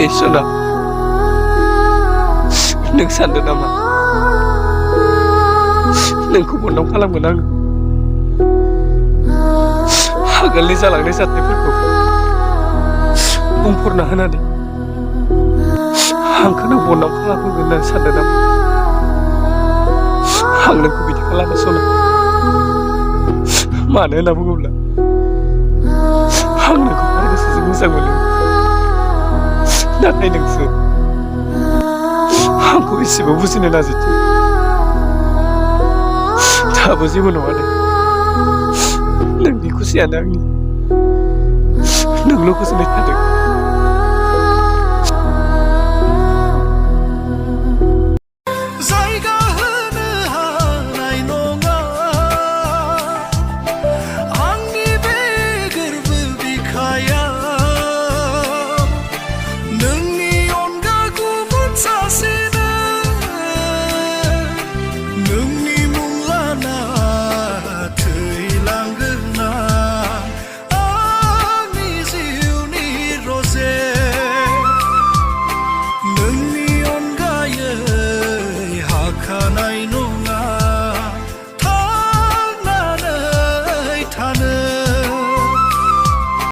इसोना नों सानदों नामा नोंखौ बन्नाव खालामगोन आङो आगोलनि जालांनाय जाथायफोरखौ बुंफोरना होनानै आंखौ नों बन्नाव खालामगोन होननानै सानदों नामा आं नोंखौ बिदि खालामा सना मानो होनना बुङोब्ला आं नोंखौ बारा गोसोजों मोजां मोनो नाथाय नोंसो आंखौ एसेबो बुजिनो नाजायो दाबो जेबो नङा दे नोंनि खुसियानो आंनि नोंल' गोजोननाय थादों जायगा होनो हानाय नङा आंनि बे गोरबो बिखाया नोंनि अनगा गुबुन सासेनो नोंनि मुं लाना थैलांगोन आंनि जिउनि रजे नोंनि अनगायै हाखानाय नङा